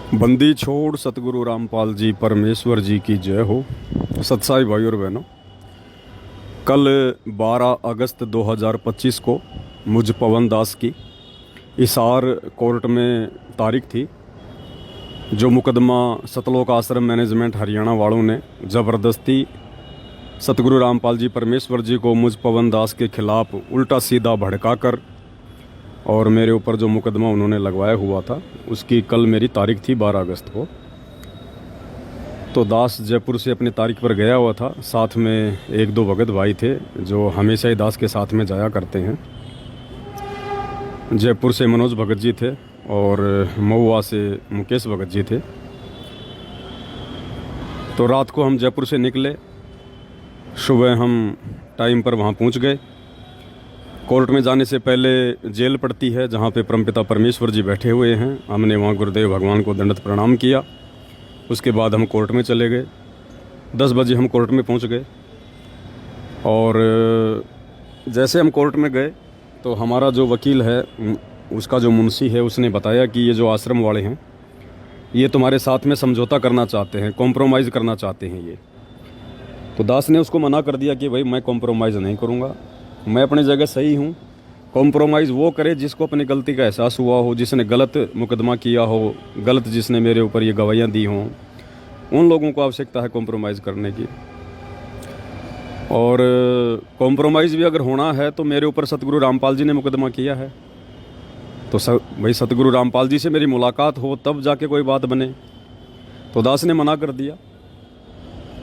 बंदी छोड़ सतगुरु रामपाल जी परमेश्वर जी की जय हो। सत्साई भाई और बहनों, कल 12 अगस्त 2025 को मुझ पवन दास की हिसार कोर्ट में तारीख थी। जो मुकदमा सतलोक आश्रम मैनेजमेंट हरियाणा वालों ने ज़बरदस्ती सतगुरु रामपाल जी परमेश्वर जी को मुझ पवन दास के खिलाफ उल्टा सीधा भड़काकर और मेरे ऊपर जो मुकदमा उन्होंने लगवाया हुआ था, उसकी कल मेरी तारीख थी 12 अगस्त को। तो दास जयपुर से अपनी तारीख पर गया हुआ था। साथ में एक दो भगत भाई थे जो हमेशा ही दास के साथ में जाया करते हैं। जयपुर से मनोज भगत जी थे और महुआ से मुकेश भगत जी थे। तो रात को हम जयपुर से निकले, सुबह हम टाइम पर वहाँ पहुँच गए। कोर्ट में जाने से पहले जेल पड़ती है जहाँ पे परमपिता परमेश्वर जी बैठे हुए हैं। हमने वहाँ गुरुदेव भगवान को दंडवत प्रणाम किया। उसके बाद हम कोर्ट में चले गए। 10 बजे हम कोर्ट में पहुँच गए और जैसे हम कोर्ट में गए तो हमारा जो वकील है, उसका जो मुंशी है, उसने बताया कि ये जो आश्रम वाले हैं ये तुम्हारे साथ में समझौता करना चाहते हैं, कॉम्प्रोमाइज़ करना चाहते हैं ये। तो दास ने उसको मना कर दिया कि भाई मैं कॉम्प्रोमाइज़ नहीं करूँगा, मैं अपनी जगह सही हूँ। कॉम्प्रोमाइज़ वो करे जिसको अपनी गलती का एहसास हुआ हो, जिसने गलत मुकदमा किया हो, गलत जिसने मेरे ऊपर ये गवाहियाँ दी हों, उन लोगों को आवश्यकता है कॉम्प्रोमाइज़ करने की। और कॉम्प्रोमाइज़ भी अगर होना है तो मेरे ऊपर सतगुरु रामपाल जी ने मुकदमा किया है, तो भाई सतगुरु रामपाल जी से मेरी मुलाकात हो तब जाके कोई बात बने। तो दास ने मना कर दिया।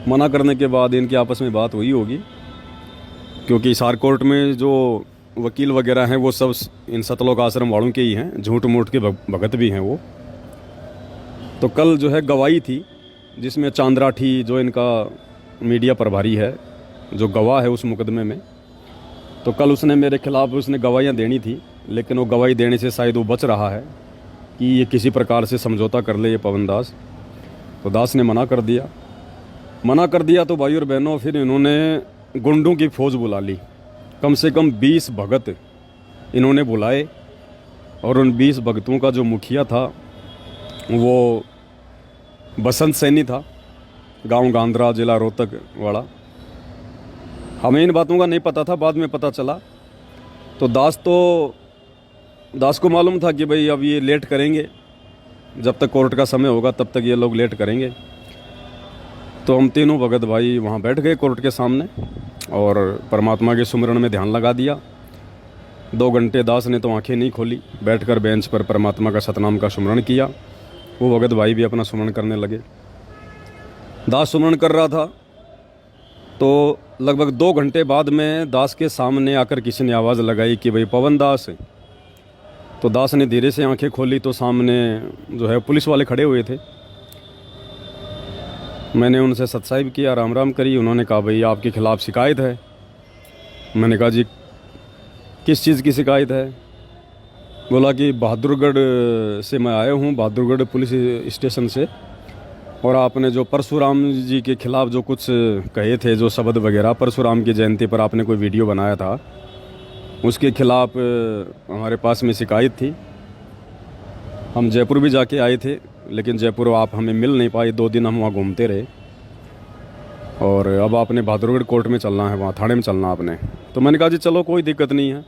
मना करने के बाद इनकी आपस में बात हुई होगी, क्योंकि हिसार कोर्ट में जो वकील वगैरह हैं वो सब इन सतलोक आश्रम वालों के ही हैं, झूठ मूठ के भगत भी हैं वो। तो कल जो है गवाही थी, जिसमें चांद्राठी जो इनका मीडिया प्रभारी है, जो गवाह है उस मुकदमे में, तो कल उसने मेरे खिलाफ उसने गवाहियाँ देनी थी, लेकिन वो गवाही देने से शायद वो बच रहा है कि ये किसी प्रकार से समझौता कर ले ये पवन दास। तो दास ने मना कर दिया। मना कर दिया तो भाई और बहनों, फिर इन्होंने गुंडों की फौज बुला ली। कम से कम 20 भगत इन्होंने बुलाए और उन 20 भगतों का जो मुखिया था वो बसंत सैनी था, गांव गांधरा, जिला रोहतक वाला। हमें इन बातों का नहीं पता था, बाद में पता चला। तो दास को मालूम था कि भाई अब ये लेट करेंगे, जब तक कोर्ट का समय होगा तब तक ये लोग लेट करेंगे। तो हम तीनों भगत भाई वहाँ बैठ गए कोर्ट के सामने और परमात्मा के सुमिरन में ध्यान लगा दिया। 2 घंटे दास ने तो आंखें नहीं खोली, बैठकर बेंच पर परमात्मा का सतनाम का सुमिरन किया। वो भगत भाई भी अपना सुमिरन करने लगे। दास सुमिरन कर रहा था तो लगभग 2 घंटे बाद में दास के सामने आकर किसी ने आवाज़ लगाई कि भाई पवन दास। तो दास ने धीरे से आंखें खोली तो सामने जो है पुलिस वाले खड़े हुए थे। मैंने उनसे सत्साहिब किया, राम राम करी। उन्होंने कहा भाई आपके ख़िलाफ़ शिकायत है। मैंने कहा जी किस चीज़ की शिकायत है? बोला कि बहादुरगढ़ से मैं आया हूँ, बहादुरगढ़ पुलिस स्टेशन से, और आपने जो परशुराम जी के ख़िलाफ़ जो कुछ कहे थे, जो शब्द वगैरह, परशुराम की जयंती पर आपने कोई वीडियो बनाया था, उसके ख़िलाफ़ हमारे पास में शिकायत थी। हम जयपुर भी जाके आए थे, लेकिन जयपुर आप हमें मिल नहीं पाए। 2 दिन हम वहाँ घूमते रहे और अब आपने बहादुरगढ़ कोर्ट में चलना है, वहाँ थाने में चलना आपने। तो मैंने कहा जी चलो कोई दिक्कत नहीं है।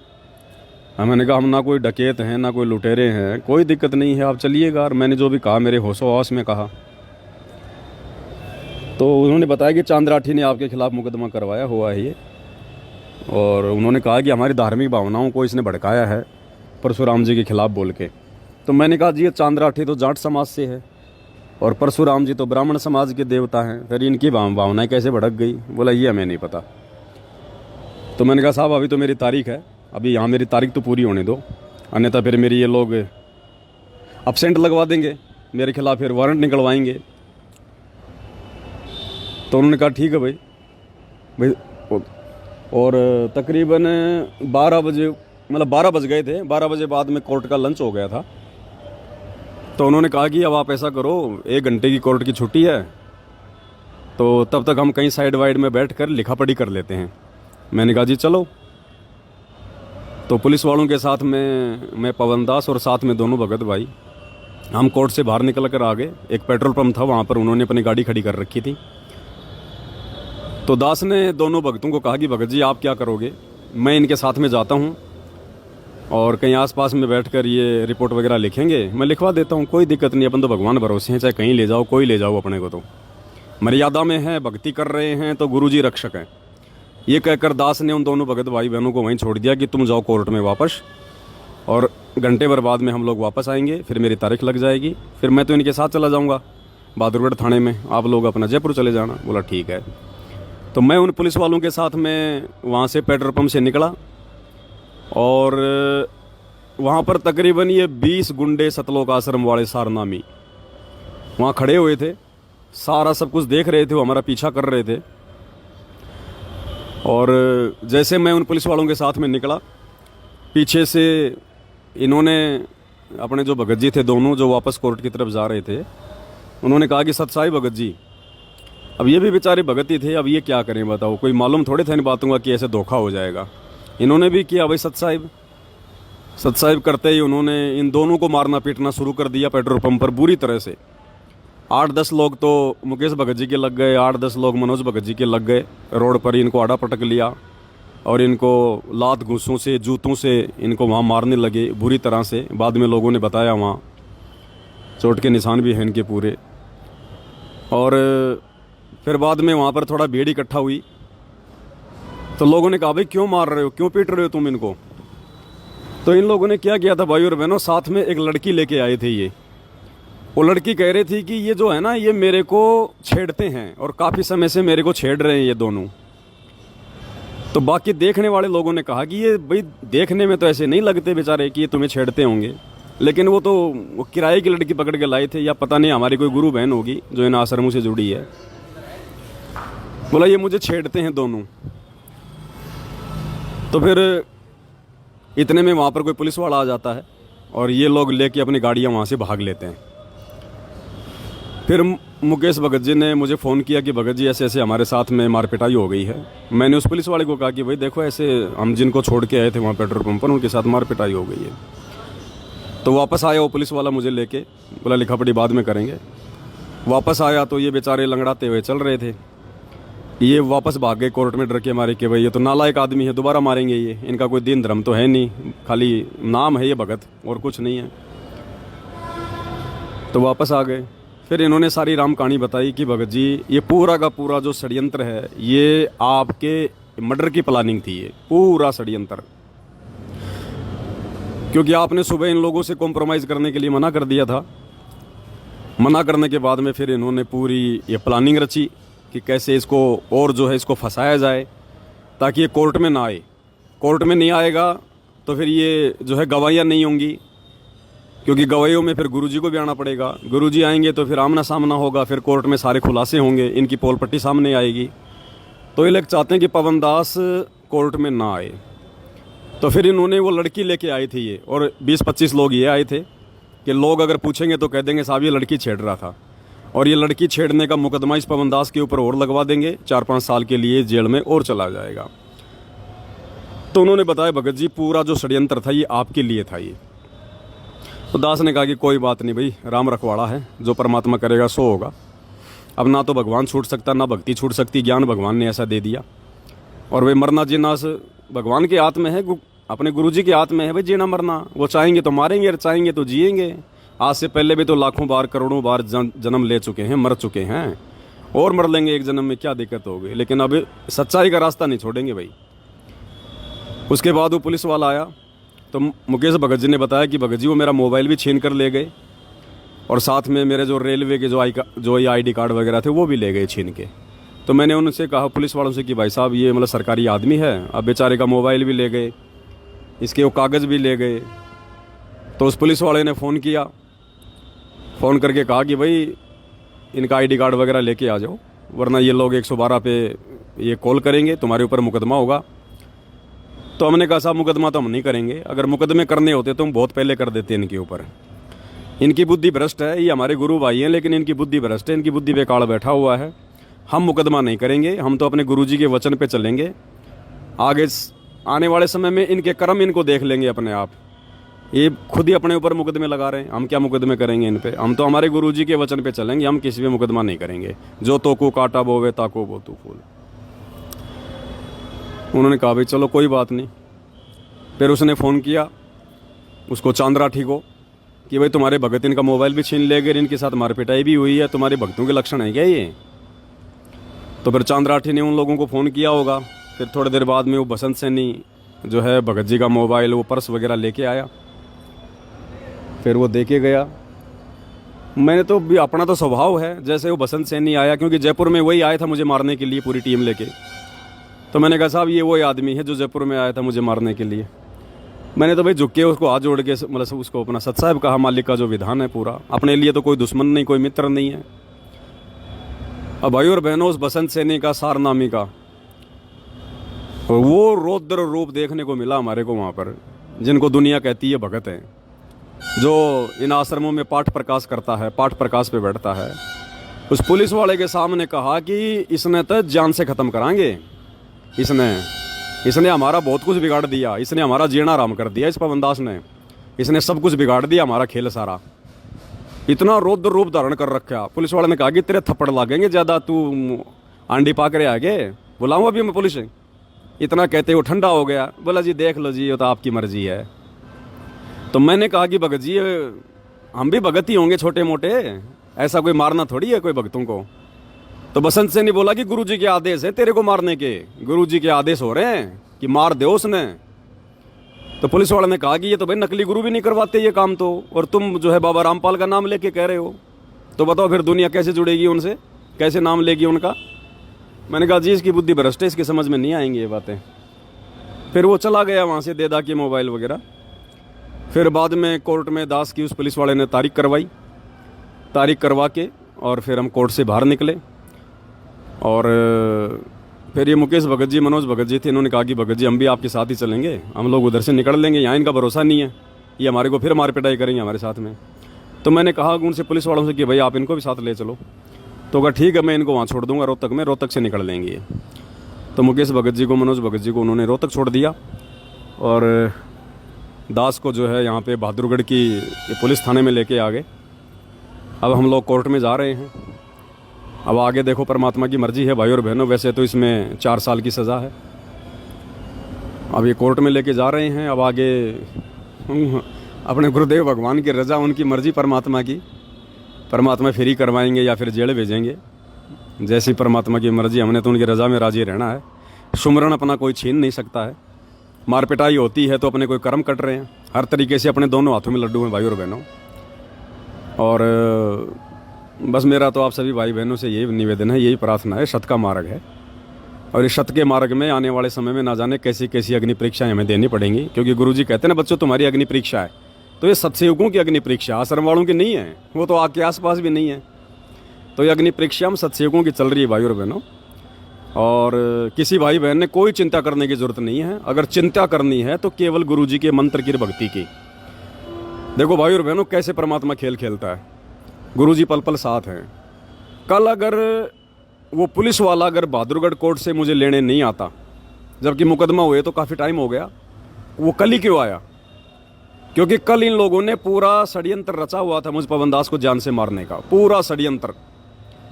मैंने कहा हम ना कोई डकैत हैं ना कोई लुटेरे हैं, कोई दिक्कत नहीं है, आप चलिएगा। और मैंने जो भी कहा मेरे होशो हवास में कहा। तो उन्होंने बताया कि चांद्राठी ने आपके खिलाफ़ मुकदमा करवाया हुआ है ये, और उन्होंने कहा कि हमारी धार्मिक भावनाओं को इसने भड़काया है परशुराम जी के खिलाफ़ बोल के। तो मैंने कहा जी ये चांद्राठी तो जाट समाज से है और परशुराम जी तो ब्राह्मण समाज के देवता हैं, फिर इनकी भावनाएं कैसे भड़क गई? बोला ये हमें नहीं पता। तो मैंने कहा साहब अभी तो मेरी तारीख है, अभी यहाँ मेरी तारीख तो पूरी होने दो, अन्यथा फिर मेरी ये लोग अब्सेंट लगवा देंगे, मेरे खिलाफ़ फिर वारंट निकलवाएंगे। तो उन्होंने कहा ठीक है भाई। और तकरीबन 12 बजे, मतलब 12 बज गए थे, 12 बजे बाद में कोर्ट का लंच हो गया था। तो उन्होंने कहा कि अब आप ऐसा करो, 1 घंटे की कोर्ट की छुट्टी है, तो तब तक हम कहीं साइड वाइड में बैठ कर लिखा पढ़ी कर लेते हैं। मैंने कहा जी चलो। तो पुलिस वालों के साथ में मैं पवन दास और साथ में दोनों भगत भाई हम कोर्ट से बाहर निकल कर आ गए। एक पेट्रोल पंप था, वहाँ पर उन्होंने अपनी गाड़ी खड़ी कर रखी थी। तो दास ने दोनों भगतों को कहा कि भगत जी आप क्या करोगे, मैं इनके साथ में जाता हूँ और कहीं आसपास में बैठकर ये रिपोर्ट वगैरह लिखेंगे, मैं लिखवा देता हूँ, कोई दिक्कत नहीं, अपन तो भगवान भरोसे हैं, चाहे कहीं ले जाओ, कोई ले जाओ, अपने को तो मर्यादा में है, भक्ति कर रहे हैं तो गुरुजी रक्षक हैं। ये कहकर दास ने उन दोनों भगत भाई बहनों को वहीं छोड़ दिया कि तुम जाओ कोर्ट में वापस, और घंटे भर बाद में हम लोग वापस आएंगे, फिर मेरी तारीख लग जाएगी, फिर मैं तो इनके साथ चला जाऊँगा बहादुरगढ़ थाने में, आप लोग अपना जयपुर चले जाना। बोला ठीक है। तो मैं उन पुलिस वालों के साथ में वहाँ से पेट्रोल पंप से निकला और वहाँ पर तकरीबन ये 20 गुंडे सतलोक आश्रम वाले सारनामी वहाँ खड़े हुए थे, सारा सब कुछ देख रहे थे, वो हमारा पीछा कर रहे थे। और जैसे मैं उन पुलिस वालों के साथ में निकला, पीछे से इन्होंने अपने जो भगत जी थे दोनों, जो वापस कोर्ट की तरफ जा रहे थे, उन्होंने कहा कि सतसाई भगत जी, अब ये भी बेचारे भगत ही थे, अब ये क्या करें बताओ, कोई मालूम थोड़े था इन बातों का कि ऐसे धोखा हो जाएगा। इन्होंने भी किया भाई सतसाहिब करते ही उन्होंने इन दोनों को मारना पीटना शुरू कर दिया पेट्रोल पंप पर बुरी तरह से। 8-10 लोग तो मुकेश भगत जी के लग गए, 8-10 लोग मनोज भगत जी के लग गए। रोड पर इनको आड़ा पटक लिया और इनको लात घूंसों से, जूतों से इनको वहाँ मारने लगे बुरी तरह से। बाद में लोगों ने बताया वहाँ चोट के निशान भी हैं इनके पूरे। और फिर बाद में वहाँ पर थोड़ा भीड़ इकट्ठा हुई तो लोगों ने कहा भाई क्यों मार रहे हो, क्यों पीट रहे हो तुम इनको। तो इन लोगों ने क्या किया था भाई और बहनों, साथ में एक लड़की लेके आए थे। ये वो लड़की कह रही थी कि ये जो है ना, ये मेरे को छेड़ते हैं और काफ़ी समय से मेरे को छेड़ रहे हैं ये दोनों। तो बाकी देखने वाले लोगों ने कहा कि ये भाई देखने में तो ऐसे नहीं लगते बेचारे कि ये तुम्हें छेड़ते होंगे, लेकिन वो तो वो किराए की लड़की पकड़ के लाए थे, या पता नहीं हमारी कोई गुरु बहन होगी जो इन आश्रमों से जुड़ी है। बोला ये मुझे छेड़ते हैं दोनों। तो फिर इतने में वहाँ पर कोई पुलिस वाला आ जाता है और ये लोग लेके अपनी गाड़ियाँ वहाँ से भाग लेते हैं। फिर मुकेश भगत जी ने मुझे फ़ोन किया कि भगत जी ऐसे ऐसे हमारे साथ में मारपिटाई हो गई है। मैंने उस पुलिस वाले को कहा कि भाई देखो ऐसे हम जिनको छोड़ के आए थे वहाँ पेट्रोल पंप पर, उनके साथ मारपिटाई हो गई है। तो वापस आया वो पुलिस वाला मुझे लेके, बोला लिखा पढ़ी बाद में करेंगे। वापस आया तो ये बेचारे लंगड़ाते हुए चल रहे थे। ये वापस भाग गए कोर्ट में डर के मारे कि भाई ये तो नालायक आदमी है, दोबारा मारेंगे, ये इनका कोई दीन धर्म तो है नहीं, खाली नाम है ये भगत और कुछ नहीं है। तो वापस आ गए। फिर इन्होंने सारी राम कहानी बताई कि भगत जी ये पूरा का पूरा जो षड्यंत्र है, ये आपके मर्डर की प्लानिंग थी, ये पूरा षड्यंत्र। क्योंकि आपने सुबह इन लोगों से कॉम्प्रोमाइज़ करने के लिए मना कर दिया था। मना करने के बाद में फिर इन्होंने पूरी ये प्लानिंग रची कि कैसे इसको और जो है इसको फंसाया जाए ताकि ये कोर्ट में ना आए। कोर्ट में नहीं आएगा तो फिर ये जो है गवाहियाँ नहीं होंगी, क्योंकि गवाहियों में फिर गुरुजी को भी आना पड़ेगा। गुरुजी आएंगे तो फिर आमना सामना होगा, फिर कोर्ट में सारे खुलासे होंगे, इनकी पोल पट्टी सामने आएगी। तो ये लोग चाहते हैं कि पवन दास कोर्ट में ना आए। तो फिर इन्होंने वो लड़की लेके आई थी ये, और 20-25 लोग ये आए थे कि लोग अगर पूछेंगे तो कह देंगे साहब ये लड़की छेड़ रहा था, और ये लड़की छेड़ने का मुकदमा इस पवन दास के ऊपर और लगवा देंगे, 4-5 साल के लिए जेल में और चला जाएगा। तो उन्होंने बताया भगत जी पूरा जो षड्यंत्र था ये आपके लिए था ये। तो दास ने कहा कि कोई बात नहीं भाई, राम रखवाड़ा है, जो परमात्मा करेगा सो होगा। अब ना तो भगवान छूट सकता ना भक्ति छूट सकती, ज्ञान भगवान ने ऐसा दे दिया। और वे मरना जीना भगवान के हाथ में है, अपने गुरुजी के हाथ में है भाई जीना मरना। वो चाहेंगे तो मारेंगे और चाहेंगे तो जिएंगे। आज से पहले भी तो लाखों बार करोड़ों बार जन्म ले चुके हैं, मर चुके हैं, और मर लेंगे एक जन्म में, क्या दिक्कत होगी। लेकिन अब सच्चाई का रास्ता नहीं छोड़ेंगे भाई। उसके बाद वो पुलिस वाला आया तो मुकेश भगत जी ने बताया कि भगत जी वो मेरा मोबाइल भी छीन कर ले गए, और साथ में मेरे जो रेलवे के जो ये ID कार्ड वगैरह थे वो भी ले गए छीन के। तो मैंने उनसे कहा पुलिस वालों से कि भाई साहब ये मतलब सरकारी आदमी है, अब बेचारे का मोबाइल भी ले गए, इसके वो कागज़ भी ले गए। तो उस पुलिस वाले ने फ़ोन किया, फ़ोन करके कहा कि भाई इनका ID कार्ड वगैरह लेके आ जाओ, वरना ये लोग 112 पे ये कॉल करेंगे, तुम्हारे ऊपर मुकदमा होगा। तो हमने कहा साहब मुकदमा तो हम नहीं करेंगे, अगर मुकदमे करने होते तो हम बहुत पहले कर देते इनके ऊपर। इनकी बुद्धि भ्रष्ट है, ये हमारे गुरु भाई हैं लेकिन इनकी बुद्धि भ्रष्ट है, इनकी बुद्धि बेकार बैठा हुआ है। हम मुकदमा नहीं करेंगे, हम तो अपने गुरुजी के वचन पे चलेंगे। आगे आने वाले समय में इनके कर्म इनको देख लेंगे अपने आप। ये खुद ही अपने ऊपर मुकदमे लगा रहे हैं। हम क्या मुकदमे करेंगे इन पे? हम तो हमारे गुरुजी के वचन पे चलेंगे, हम किसी पे मुकदमा नहीं करेंगे। जो तो को काटा बोवे ताको बो तू फूल। उन्होंने कहा भाई चलो कोई बात नहीं। फिर उसने फ़ोन किया उसको चांदराठी को कि भाई तुम्हारे भगत इनका मोबाइल भी छीन ले गए, इनके साथ मारपिटाई भी हुई है, तुम्हारे भक्तों के लक्षण है क्या ये? तो फिर चांदराठी ने उन लोगों को फ़ोन किया होगा। फिर थोड़ी देर बाद में वो बसंत सैनी जो है भगत जी का मोबाइल वो पर्स वगैरह लेके आया। फिर वो दे के गया। मैंने तो भी अपना तो स्वभाव है, जैसे वो बसंत सैनी आया, क्योंकि जयपुर में वही आया था मुझे मारने के लिए पूरी टीम लेके। तो मैंने कहा साहब ये वही आदमी है जो जयपुर में आया था मुझे मारने के लिए। मैंने तो भाई झुक के उसको हाथ जोड़ के मतलब उसको अपना सत साहब कहा, मालिक का जो विधान है पूरा, अपने लिए तो कोई दुश्मन नहीं कोई मित्र नहीं है। अब भाई और बहनों उस बसंत सैनी का सारनामी का वो रौद्र रूप देखने को मिला हमारे को वहाँ पर, जिनको दुनिया कहती है भगत है, जो इन आश्रमों में पाठ प्रकाश करता है, पाठ प्रकाश पे बैठता है। उस पुलिस वाले के सामने कहा कि इसने तो जान से ख़त्म करांगे, इसने हमारा बहुत कुछ बिगाड़ दिया, इसने हमारा जीना आराम कर दिया, इस पवन दास ने, इसने सब कुछ बिगाड़ दिया हमारा खेल सारा। इतना रौद्र रूप धारण कर रखा। पुलिस वाले ने कहा कि तेरे थप्पड़ लागेंगे ज़्यादा, तू आंडी पाक रहे आगे, बुलाऊँ अभी मैं पुलिस? इतना कहते वो ठंडा हो गया। बोला जी देख लो जी, ये तो आपकी मर्जी है। तो मैंने कहा कि भगत जी हम भी भगत ही होंगे छोटे मोटे, ऐसा कोई मारना थोड़ी है कोई भगतों को। तो बसंत से नहीं बोला कि गुरुजी के आदेश है तेरे को मारने के, गुरुजी के आदेश हो रहे हैं कि मार दे उसने। तो पुलिस वाले ने कहा कि ये तो भाई नकली गुरु भी नहीं करवाते ये काम तो, और तुम जो है बाबा रामपाल का नाम लेके कह रहे हो, तो बताओ फिर दुनिया कैसे जुड़ेगी उनसे, कैसे नाम लेगी उनका? मैंने कहा जी इसकी बुद्धि भ्रष्ट है, इसकी समझ में नहीं आएंगी ये बातें। फिर वो चला गया वहाँ से दे दा के मोबाइल वगैरह। फिर बाद में कोर्ट में दास की उस पुलिस वाले ने तारीख करवाई, तारीख करवा के और फिर हम कोर्ट से बाहर निकले। और फिर ये मुकेश भगत जी, मनोज भगत जी थे, इन्होंने कहा कि भगत जी हम भी आपके साथ ही चलेंगे, हम लोग उधर से निकल लेंगे, यहाँ इनका भरोसा नहीं है, ये हमारे को फिर मार पिटाई करेंगे हमारे साथ में। तो मैंने कहा उनसे पुलिस वालों से कि भाई आप इनको भी साथ ले चलो। तो कहा ठीक है मैं इनको वहाँ छोड़ दूँगा रोहतक में, रोहतक से निकल लेंगे। तो मुकेश भगत जी को, मनोज भगत जी को उन्होंने रोहतक छोड़ दिया और दास को जो है यहाँ पे बहादुरगढ़ की पुलिस थाने में लेके आ गए। अब हम लोग कोर्ट में जा रहे हैं। अब आगे देखो परमात्मा की मर्जी है भाई और बहनों। वैसे तो इसमें 4 साल की सज़ा है। अब ये कोर्ट में लेके जा रहे हैं। अब आगे अपने गुरुदेव भगवान की रज़ा, उनकी मर्जी परमात्मा की, परमात्मा फ्री करवाएंगे या फिर जेल भेजेंगे, जैसी परमात्मा की मर्जी। हमने तो उनकी रज़ा में राजी रहना है। सुमरन अपना कोई छीन नहीं सकता है। मार पिटाई होती है तो अपने कोई कर्म कट रहे हैं। हर तरीके से अपने दोनों हाथों में लड्डू हैं भाई और बहनों। और बस मेरा तो आप सभी भाई बहनों से यही निवेदन है, यही प्रार्थना है। सत का मार्ग है और इस सत के मार्ग में आने वाले समय में ना जाने कैसी कैसी अग्नि परीक्षाएं हमें देनी पड़ेंगी, क्योंकि गुरुजी कहते हैं ना बच्चों तुम्हारी अग्नि परीक्षा है। तो ये सत्सयुगों की अग्नि परीक्षा, आश्रम वालों की नहीं है, वो तो आपके आसपास भी नहीं है। तो ये अग्नि परीक्षा हम सत्सयुगों की चल रही है भाई और बहनों। और किसी भाई बहन ने कोई चिंता करने की ज़रूरत नहीं है। अगर चिंता करनी है तो केवल गुरुजी के मंत्र की भक्ति की। देखो भाई और बहनों कैसे परमात्मा खेल खेलता है। गुरुजी पल पल साथ हैं। कल अगर वो पुलिस वाला अगर बहादुरगढ़ कोर्ट से मुझे लेने नहीं आता, जबकि मुकदमा हुए तो काफ़ी टाइम हो गया, वो कल ही क्यों आया? क्योंकि कल इन लोगों ने पूरा षड्यंत्र रचा हुआ था मुझ पवन दास को जान से मारने का। पूरा षड्यंत्र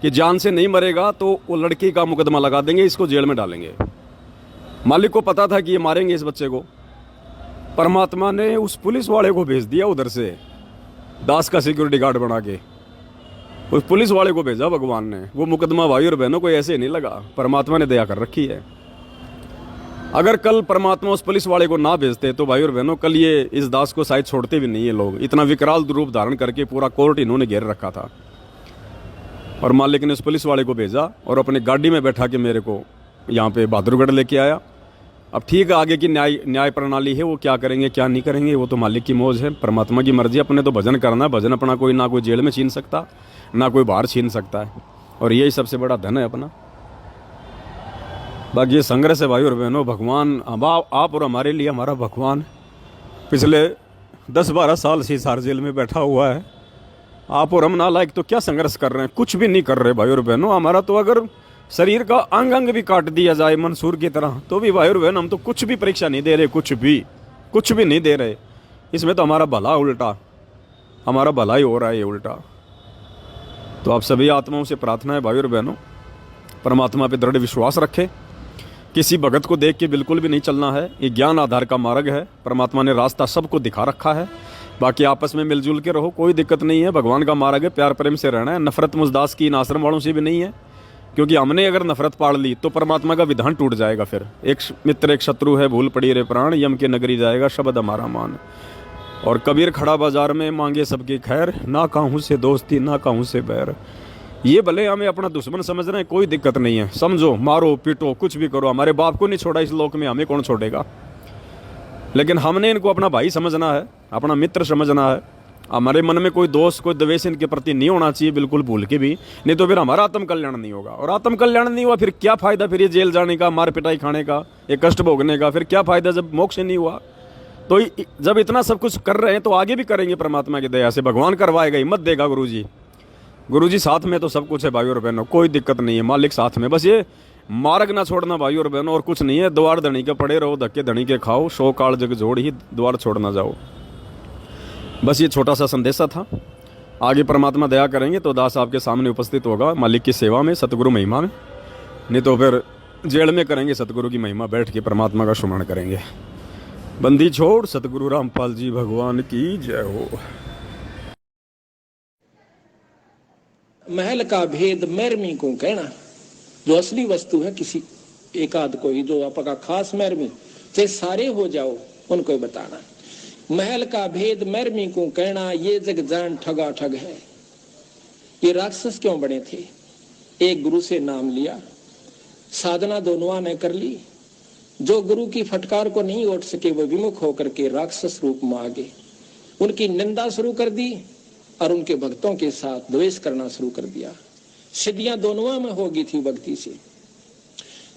कि जान से नहीं मरेगा तो वो लड़की का मुकदमा लगा देंगे, इसको जेल में डालेंगे। मालिक को पता था कि ये मारेंगे इस बच्चे को। परमात्मा ने उस पुलिस वाले को भेज दिया उधर से, दास का सिक्योरिटी गार्ड बना के उस पुलिस वाले को भेजा भगवान ने। वो मुकदमा भाई और बहनों को ऐसे नहीं लगा, परमात्मा ने दया कर रखी है। अगर कल परमात्मा उस पुलिस वाले को ना भेजते तो भाई और बहनों कल ये इस दास को शायद छोड़ते भी नहीं है लोग। इतना विकराल रूप धारण करके पूरा कोर्ट इन्होंने घेर रखा था। और मालिक ने उस पुलिस वाले को भेजा और अपने गाड़ी में बैठा के मेरे को यहाँ पे बहादुरगढ़ लेके आया। अब ठीक है आगे की न्याय प्रणाली है, वो क्या करेंगे क्या नहीं करेंगे वो तो मालिक की मौज है, परमात्मा की मर्जी। अपने तो भजन करना है। भजन अपना कोई ना कोई जेल में छीन सकता, ना कोई बाहर छीन सकता है, और यही सबसे बड़ा धन है अपना। बाकी ये संघर्ष है भाई और बहनों। भगवान आप और हमारे लिए हमारा भगवान पिछले 10-12 साल से हिसार जेल में बैठा हुआ है। आप और हम नालायक तो क्या संघर्ष कर रहे हैं? कुछ भी नहीं कर रहे भाई और बहनों। हमारा तो अगर शरीर का अंग अंग भी काट दिया जाए मंसूर की तरह तो भी भाई और बहन हम तो कुछ भी परीक्षा नहीं दे रहे, कुछ भी नहीं दे रहे। इसमें तो हमारा भला उल्टा, हमारा भला ही हो रहा है ये उल्टा। तो आप सभी आत्माओं से प्रार्थना है भाई और बहनों, परमात्मा पे दृढ़ विश्वास रखें। किसी भगत को देख के बिल्कुल भी नहीं चलना है। ये ज्ञान आधार का मार्ग है, परमात्मा ने रास्ता सबको दिखा रखा है। बाकी आपस में मिलजुल के रहो, कोई दिक्कत नहीं है। भगवान का मार्ग है, प्यार प्रेम से रहना है। नफरत मुजदास की इन आश्रम वालों से भी नहीं है, क्योंकि हमने अगर नफरत पाड़ ली तो परमात्मा का विधान टूट जाएगा। फिर एक मित्र एक शत्रु है, भूल पड़ी रे प्राण, यम के नगरी जाएगा शब्द हमारा मान। और कबीर खड़ा बाजार में मांगे सबकी खैर, ना कहूँ से दोस्ती ना कहूँ से बैर। ये भले हमें अपना दुश्मन समझ रहे हैं, कोई दिक्कत नहीं है, समझो, मारो पीटो कुछ भी करो, हमारे बाप को नहीं छोड़ा इस लोक में, हमें कौन छोड़ेगा। लेकिन हमने इनको अपना भाई समझना है, अपना मित्र समझना है। हमारे मन में कोई दोष कोई द्वेष इनके प्रति नहीं होना चाहिए, बिल्कुल भूल के भी, नहीं तो फिर हमारा आत्म कल्याण नहीं होगा। और आत्म कल्याण नहीं हुआ फिर क्या फायदा, फिर ये जेल जाने का, मार पिटाई खाने का, ये कष्ट भोगने का, फिर क्या फायदा जब मोक्ष नहीं हुआ। तो जब इतना सब कुछ कर रहे हैं तो आगे भी करेंगे परमात्मा की दया से, भगवान करवाएगा, हिम्मत देगा गुरु जी साथ में तो सब कुछ है भाई और बहनों, कोई दिक्कत नहीं है, मालिक साथ में। बस ये मार्ग ना छोड़ना भाई और बहनों, और कुछ नहीं है। द्वार धनी के पड़े रहो, धक्के धनी के खाओ, शो काल जग जोड़ ही द्वार छोड़ ना जाओ। बस ये छोटा सा संदेशा था। आगे परमात्मा दया करेंगे तो दास आपके सामने उपस्थित होगा मालिक की सेवा में, सतगुरु महिमा में, नहीं तो फिर जेल में करेंगे सतगुरु की महिमा, बैठ के परमात्मा का सुमरण करेंगे। बंदी छोड़ सतगुरु रामपाल जी भगवान की जय हो। महल का भेद मैरमी को कहना, जो असली वस्तु है किसी एक आध को ही, जो आपका खास मैरमी, चाहे सारे हो जाओ उनको बताना। महल का भेद मैरमी को कहना, ये जग जान ठगा ठग है। ये राक्षस क्यों बने थे? एक गुरु से नाम लिया, साधना दोनों ने कर ली। जो गुरु की फटकार को नहीं उठ सके वो विमुख होकर के राक्षस रूप में आ गए। उनकी निंदा शुरू कर दी और उनके भक्तों के साथ द्वेष करना शुरू कर दिया। सिद्धियां दोनों में होगी थी भक्ति से।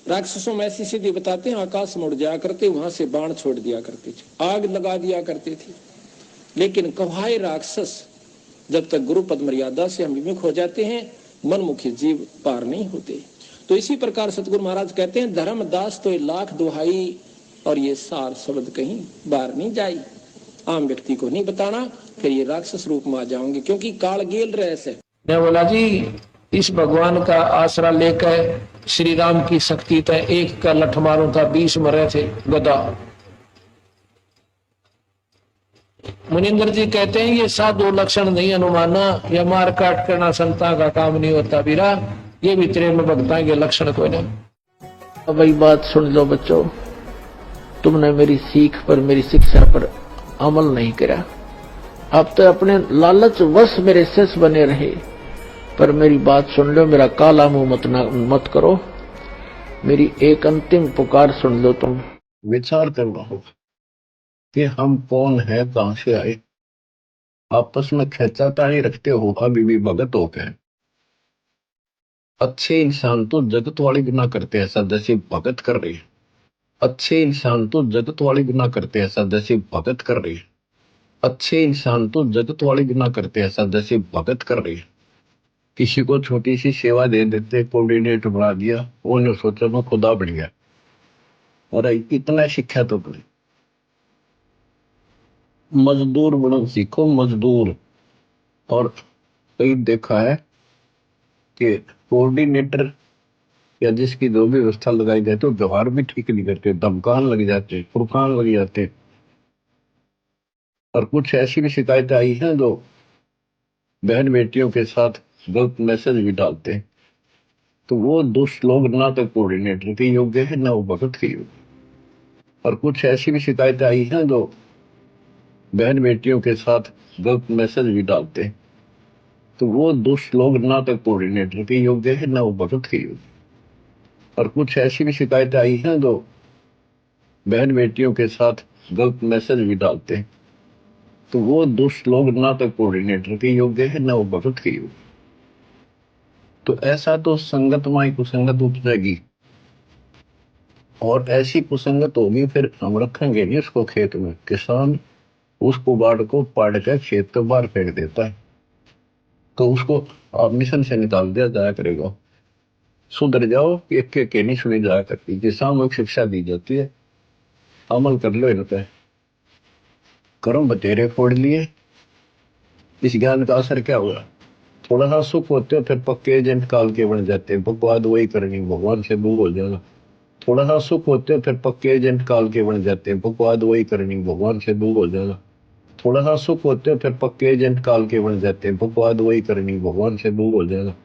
राक्षसों में ऐसी सिद्धि बताते हैं, आकाश में उड़ जाया करते, वहां से बाण छोड़ दिया करते थे, आग लगा दिया करते थे। लेकिन कवाए राक्षस जब तक गुरु पद मर्यादा से हम विमुख हो जाते हैं, मनमुखी जीव पार नहीं होते। तो इसी प्रकार सतगुरु महाराज कहते हैं, धर्मदास तो लाख दुहाई और ये सार शब्द कहीं बाहर नहीं जाई। आम व्यक्ति को नहीं बताना, फिर ये राक्षस रूप में आ जाओगे, क्योंकि काल गेल रहे से। मैं बोला जी, इस भगवान का आसरा लेकर श्री राम की शक्ति तय एक का लठ मारू था, 20 मरे थे गदा। मुनिंदर जी कहते हैं ये साधु लक्षण नहीं अनुमाना, या मार काट करना संता का काम नहीं होता बीरा, ये भी तेरे में भगता के लक्षण कोई नहीं। अब वही बात सुन लो बच्चों, तुमने मेरी सीख पर मेरी शिक्षा पर अमल नहीं करा, अब तो अपने लालच वश मेरे शिष्य बने रहे। पर मेरी बात सुन लो, मेरा काला मुंह मत करो, मेरी एक अंतिम पुकार सुन लो। तुम विचार करना होगा कि हम कौन है, कहां से आए। आपस में खेचातानी रखते हो अभी भी भगत हो गए। अच्छे इंसान तो जगत वाली गुना करते हैं, ऐसा जैसे भगत कर रहे हैं। अच्छे इंसान तो जगत वाली गुना करते हैं, ऐसा जैसे भगत कर रहे हैं। अच्छे इंसान तो जगत वाली गुना करते हैं, ऐसा जैसे भगत कर रहे हैं। किसी को छोटी सी सेवा दे देते, कोऑर्डिनेटर बना दिया, उन्होंने सोचा मैं खुदा बन गया। और इतना शिक्षा तो पड़े, मजदूर बनो सीखो, मजदूर। और कई देखा है कि कोऑर्डिनेटर या जिसकी जो भी व्यवस्था लगाई जाए तो व्यवहार भी ठीक नहीं करते, धमकान लग जाते, फुरकान लग जाते। और कुछ ऐसी भी शिकायतें आई हैं जो बहन बेटियों के साथ गलत मैसेज भी डालते हैं। तो वो दुष्ट लोग ना तो कोऑर्डिनेटर के योग्य है, ना वो भगत के योग्य। और कुछ ऐसी भी शिकायतें आई हैं जो बहन बेटियों के साथ गलत मैसेज भी डालते हैं। तो वो दुष्ट लोग ना तो कोऑर्डिनेटर के योग्य है, ना वो भगत के योग्य। और कुछ ऐसी भी शिकायतें आई हैं जो बहन बेटियों के साथ गलत मैसेज भी डालते हैं। तो वो दुष्ट लोग ना तो कोऑर्डिनेटर के योग्य है, ना वो भगत के योग्य। तो ऐसा तो संगत माई कुसंगत उपजेगी, और ऐसी कुसंगत होगी फिर हम रखेंगे नहीं उसको खेत में। किसान उस कुबाड़ को पाड़ कर खेत के बाहर फेंक देता है, तो उसको आप मिशन से निकाल दिया जाया करेगा। सुधर जाओ, एक के नहीं सुनी जाया करती, कि सामूहिक शिक्षा दी जाती है, अमल कर लो इन पे। कर्म बतेरे फोड़ लिए। इस ज्ञान का असर क्या हुआ? थोड़ा सा सुख होते हो फिर पक्के एजेंट काल के बन जाते हैं, बकवाद वही करनी, भगवान से दूर हो जाना। थोड़ा सा सुख होते हो फिर पक्के एजेंट काल के बन जाते हैं, बकवाद वही करनी, भगवान से दूर हो जाना। थोड़ा सा सुख होते हो फिर पक्के एजेंट काल के बन जाते हैं, बकवाद वही करनी, भगवान से दूर हो जाना।